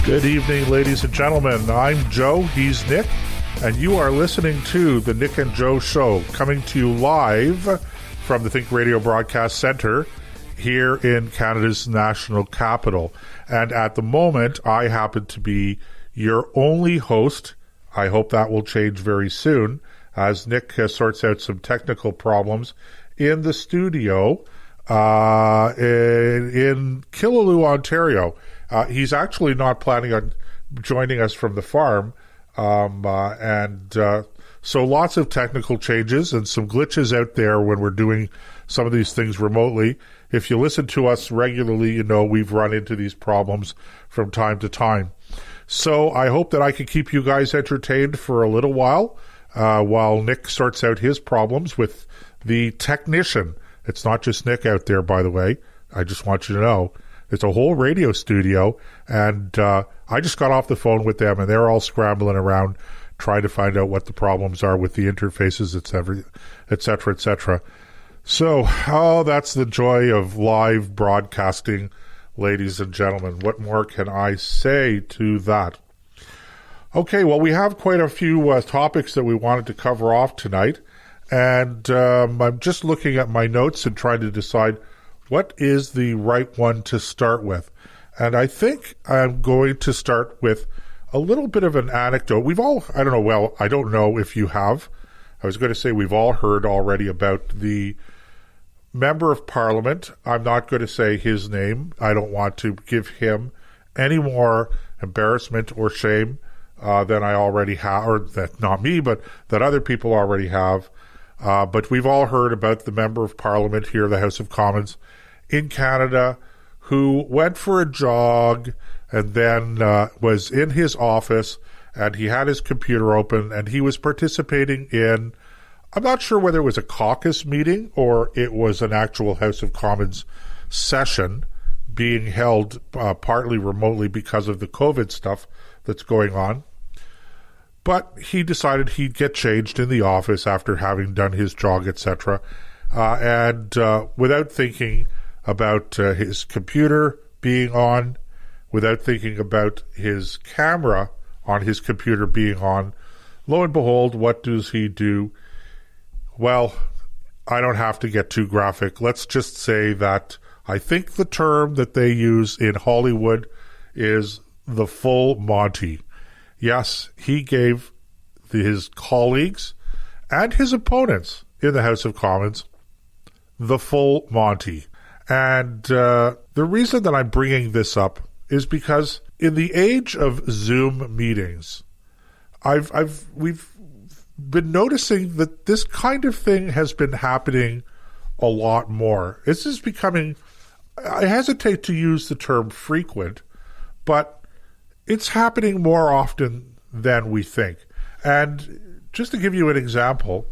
Good evening, ladies and gentlemen. I'm Joe, he's Nick, and you are listening to the Nick and Joe Show, coming to you live from the Think Radio Broadcast Centre here in Canada's national capital. And at the moment, I happen to be your only host. I hope that will change very soon as Nick sorts out some technical problems in the studio in Killaloe, Ontario. He's actually not planning on joining us from the farm, so lots of technical changes and some glitches out there when we're doing some of these things remotely. If you listen to us regularly, you know we've run into these problems from time to time. So I hope that I can keep you guys entertained for a little while Nick sorts out his problems with the technician. It's not just Nick out there, by the way. I just want you to know. It's a whole radio studio, and I just got off the phone with them, and they're all scrambling around trying to find out what the problems are with the interfaces, et cetera, et cetera. So, that's the joy of live broadcasting, ladies and gentlemen. What more can I say to that? Okay, well, we have quite a few topics that we wanted to cover off tonight, and I'm just looking at my notes and trying to decide what is the right one to start with? And I think I'm going to start with a little bit of an anecdote. I don't know if you have. I was going to say we've all heard already about the Member of Parliament. I'm not going to say his name. I don't want to give him any more embarrassment or shame than I already have, or that not me, but that other people already have. But we've all heard about the Member of Parliament here, the House of Commons, in Canada, who went for a jog and then was in his office, and he had his computer open, and he was participating in, I'm not sure whether it was a caucus meeting or it was an actual House of Commons session being held partly remotely because of the COVID stuff that's going on. But he decided he'd get changed in the office after having done his jog, etc., and without thinking about his computer being on, without thinking about his camera on his computer being on, lo and behold, what does he do? Well, I don't have to get too graphic. Let's just say that I think the term that they use in Hollywood is the full Monty. Yes, he gave his colleagues and his opponents in the House of Commons the full Monty. And the reason that I'm bringing this up is because in the age of Zoom meetings, we've been noticing that this kind of thing has been happening a lot more. This is becoming, I hesitate to use the term frequent, but it's happening more often than we think. And just to give you an example,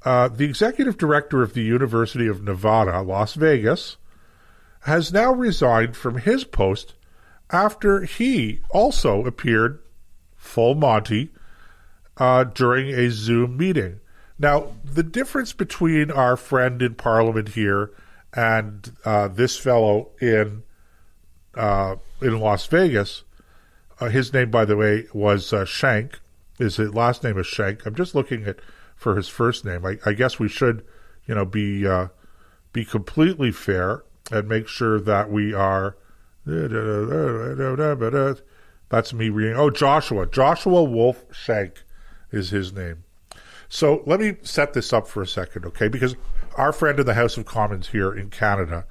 the executive director of the University of Nevada, Las Vegas, has now resigned from his post after he also appeared full Monty during a Zoom meeting. Now, the difference between our friend in Parliament here and this fellow in Las Vegas, his name, by the way, was Shank. His last name is Shank. I'm just looking for his first name. I guess we should, be completely fair and make sure that we are. That's me reading. Oh, Joshua Wolf Shank is his name. So let me set this up for a second, okay? Because our friend in the House of Commons here in Canada,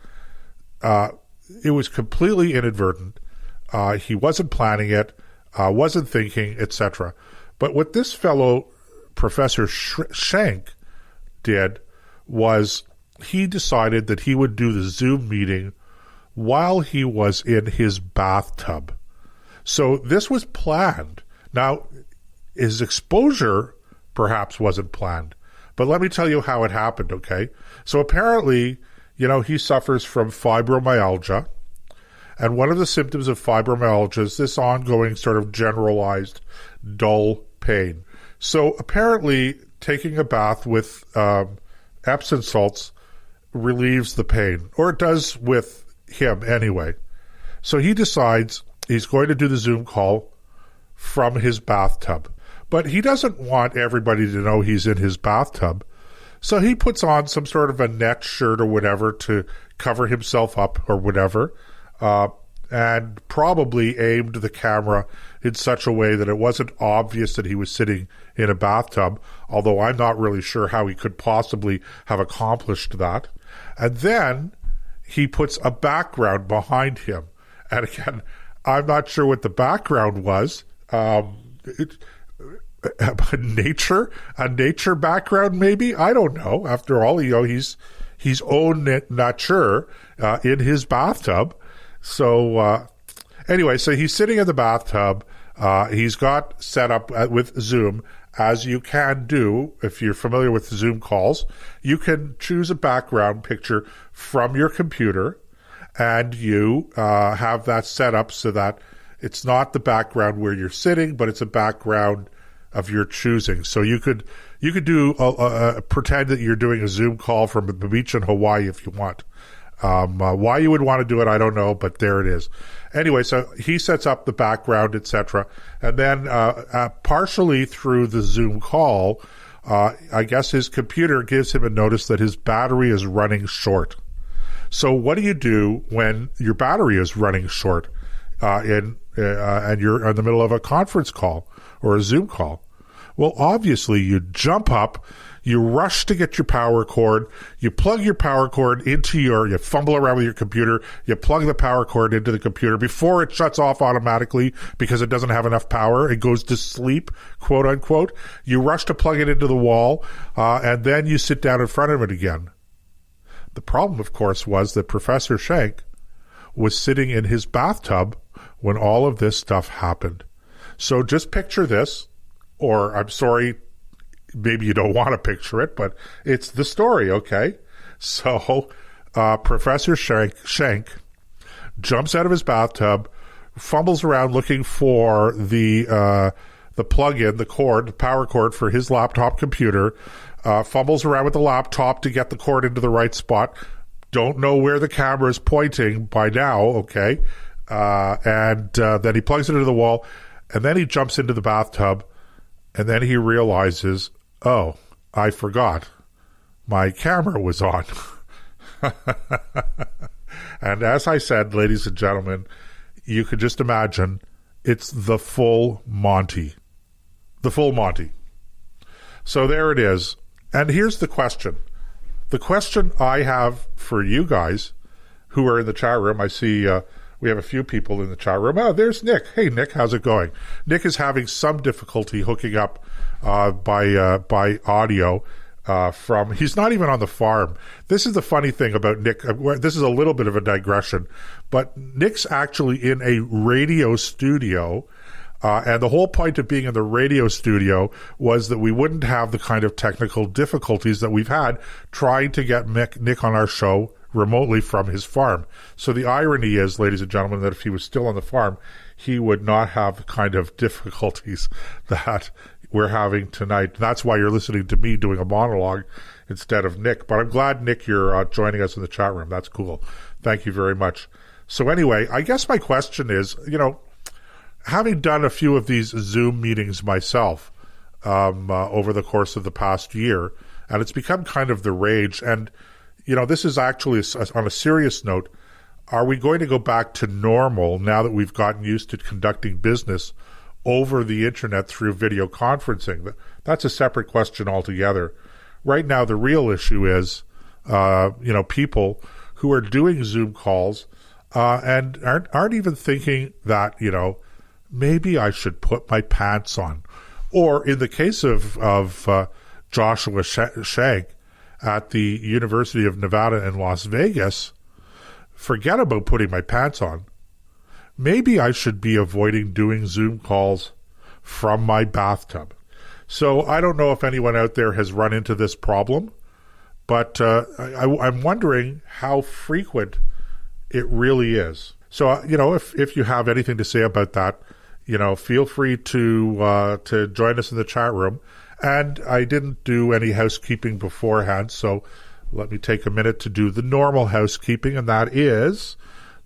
it was completely inadvertent. He wasn't planning it, wasn't thinking, etc. But what this fellow, Professor Shank, did was he decided that he would do the Zoom meeting while he was in his bathtub. So this was planned. Now, his exposure perhaps wasn't planned, but let me tell you how it happened, okay? So apparently, he suffers from fibromyalgia, and one of the symptoms of fibromyalgia is this ongoing sort of generalized dull pain. So apparently, taking a bath with Epsom salts relieves the pain, or it does with him anyway. So he decides he's going to do the Zoom call from his bathtub. But he doesn't want everybody to know he's in his bathtub. So he puts on some sort of a net shirt or whatever to cover himself up or whatever, and probably aimed the camera in such a way that it wasn't obvious that he was sitting in a bathtub, although I'm not really sure how he could possibly have accomplished that. And then he puts a background behind him. And again, I'm not sure what the background was. A nature background maybe? I don't know. After all, he's own nature in his bathtub. So anyway, so he's sitting in the bathtub. He's got set up with Zoom, as you can do if you're familiar with Zoom calls. You can choose a background picture from your computer, and you have that set up so that it's not the background where you're sitting, but it's a background of your choosing. So you could do pretend that you're doing a Zoom call from the beach in Hawaii if you want. Why you would want to do it, I don't know, but there it is. Anyway, so he sets up the background, etc. And then partially through the Zoom call, I guess his computer gives him a notice that his battery is running short. So what do you do when your battery is running short and you're in the middle of a conference call or a Zoom call? Well, obviously you jump up, you rush to get your power cord, you plug your power cord into you fumble around with your computer, you plug the power cord into the computer before it shuts off automatically because it doesn't have enough power, it goes to sleep, quote unquote. You rush to plug it into the wall, and then you sit down in front of it again. The problem, of course, was that Professor Schenk was sitting in his bathtub when all of this stuff happened. So just picture this, or I'm sorry, maybe you don't want to picture it, but it's the story, okay? So Professor Schenk jumps out of his bathtub, fumbles around looking for the plug-in, the cord, the power cord for his laptop computer, fumbles around with the laptop to get the cord into the right spot. Don't know where the camera is pointing by now, okay? And then he plugs it into the wall, and then he jumps into the bathtub, and then he realizes, oh, I forgot. My camera was on. And as I said, ladies and gentlemen, you could just imagine it's the full Monty. The full Monty. So there it is. And here's the question. The question I have for you guys who are in the chat room, I see we have a few people in the chat room. Oh, there's Nick. Hey, Nick, how's it going? Nick is having some difficulty hooking up by audio from... He's not even on the farm. This is the funny thing about Nick. This is a little bit of a digression, but Nick's actually in a radio studio, and the whole point of being in the radio studio was that we wouldn't have the kind of technical difficulties that we've had trying to get Nick on our show remotely from his farm. So the irony is, ladies and gentlemen, that if he was still on the farm, he would not have the kind of difficulties that we're having tonight. That's why you're listening to me doing a monologue instead of Nick. But I'm glad, Nick, you're joining us in the chat room. That's cool. Thank you very much. So anyway, I guess my question is, having done a few of these Zoom meetings myself over the course of the past year, and it's become kind of the rage, and this is actually, on a serious note, are we going to go back to normal now that we've gotten used to conducting business over the internet through video conferencing? That's a separate question altogether. Right now, the real issue is, people who are doing Zoom calls and aren't even thinking that, maybe I should put my pants on. Or in the case of Joshua Schenk at the University of Nevada in Las Vegas, forget about putting my pants on. Maybe I should be avoiding doing Zoom calls from my bathtub. So I don't know if anyone out there has run into this problem, but I'm wondering how frequent it really is. So, if you have anything to say about that, feel free to join us in the chat room. And I didn't do any housekeeping beforehand, so let me take a minute to do the normal housekeeping, and that is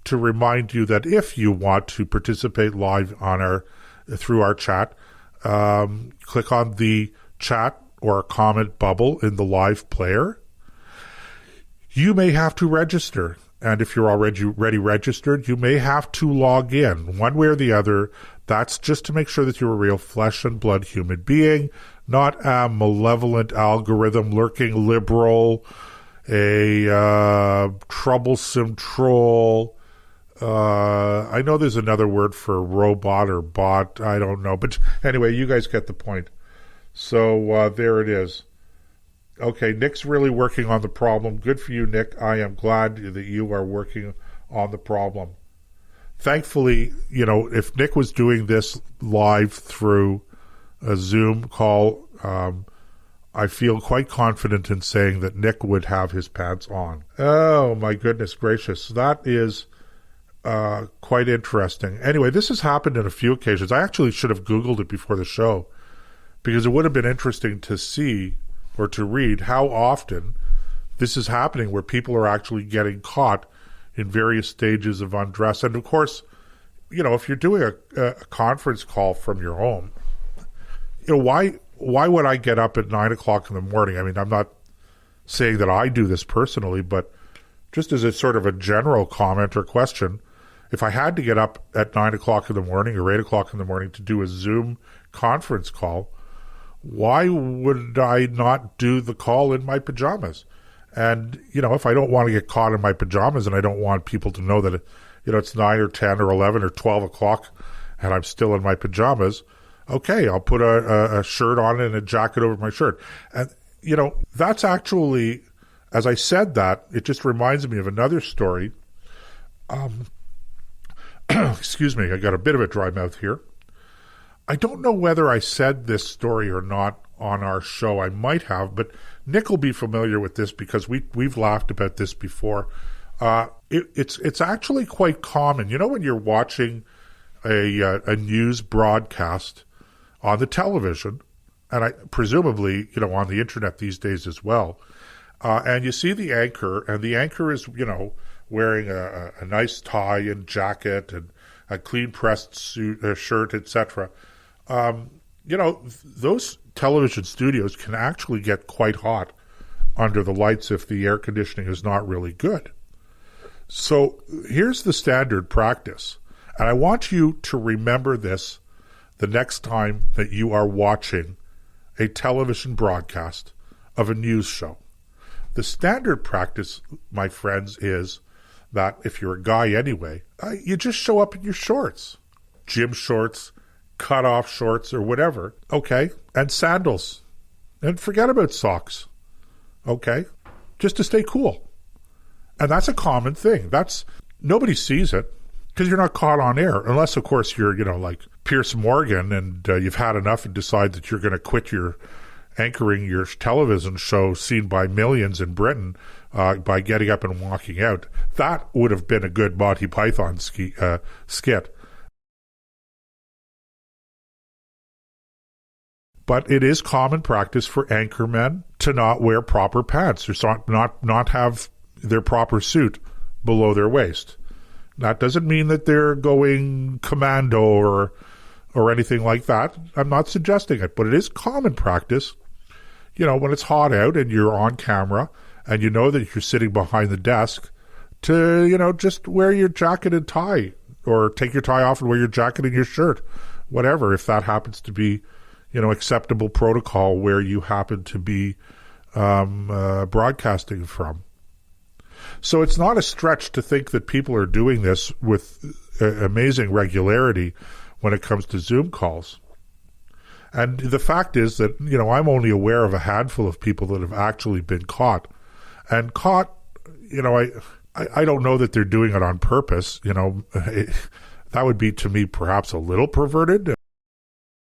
to remind you that if you want to participate live on through our chat, click on the chat or comment bubble in the live player. You may have to register. And if you're already registered, you may have to log in one way or the other. That's just to make sure that you're a real flesh and blood human being, not a malevolent algorithm lurking liberal, a troublesome troll. I know there's another word for robot or bot. I don't know. But anyway, you guys get the point. So there it is. Okay, Nick's really working on the problem. Good for you, Nick. I am glad that you are working on the problem. Thankfully, if Nick was doing this live through a Zoom call, I feel quite confident in saying that Nick would have his pants on. Oh, my goodness gracious. That is quite interesting. Anyway, this has happened on a few occasions. I actually should have Googled it before the show, because it would have been interesting to see or to read how often this is happening, where people are actually getting caught in various stages of undress. And of course, if you're doing a conference call from your home, why would I get up at 9 o'clock in the morning? I mean, I'm not saying that I do this personally, but just as a sort of a general comment or question, if I had to get up at 9 o'clock in the morning or 8 o'clock in the morning to do a Zoom conference call, why would I not do the call in my pajamas? And, if I don't want to get caught in my pajamas and I don't want people to know that, it's 9 or 10 or 11 or 12 o'clock and I'm still in my pajamas, okay, I'll put a shirt on and a jacket over my shirt. And, that's actually, as I said that, it just reminds me of another story. Excuse me, I got a bit of a dry mouth here. I don't know whether I said this story or not on our show. I might have, but Nick will be familiar with this because we've laughed about this before. It's actually quite common. When you're watching a news broadcast on the television, and presumably on the internet these days as well, and you see the anchor, and the anchor is wearing a nice tie and jacket and a clean pressed suit, shirt, etc. Those television studios can actually get quite hot under the lights if the air conditioning is not really good. So here's the standard practice. And I want you to remember this the next time that you are watching a television broadcast of a news show. The standard practice, my friends, is that if you're a guy anyway, you just show up in your shorts, gym shorts, cut-off shorts, or whatever, okay, and sandals, and forget about socks, okay, just to stay cool. And that's a common thing. Nobody sees it because you're not caught on air, unless, of course, you're, like Pierce Morgan and you've had enough and decide that you're going to quit your anchoring your television show seen by millions in Britain by getting up and walking out. That would have been a good Monty Python skit. But it is common practice for anchormen to not wear proper pants or not have their proper suit below their waist. That doesn't mean that they're going commando or anything like that. I'm not suggesting it, but it is common practice, when it's hot out and you're on camera and you know that you're sitting behind the desk to, just wear your jacket and tie, or take your tie off and wear your jacket and your shirt, whatever, if that happens to be, acceptable protocol where you happen to be broadcasting from. So it's not a stretch to think that people are doing this with amazing regularity when it comes to Zoom calls. And the fact is that, I'm only aware of a handful of people that have actually been caught. And caught, I don't know that they're doing it on purpose. That would be, to me, perhaps a little perverted.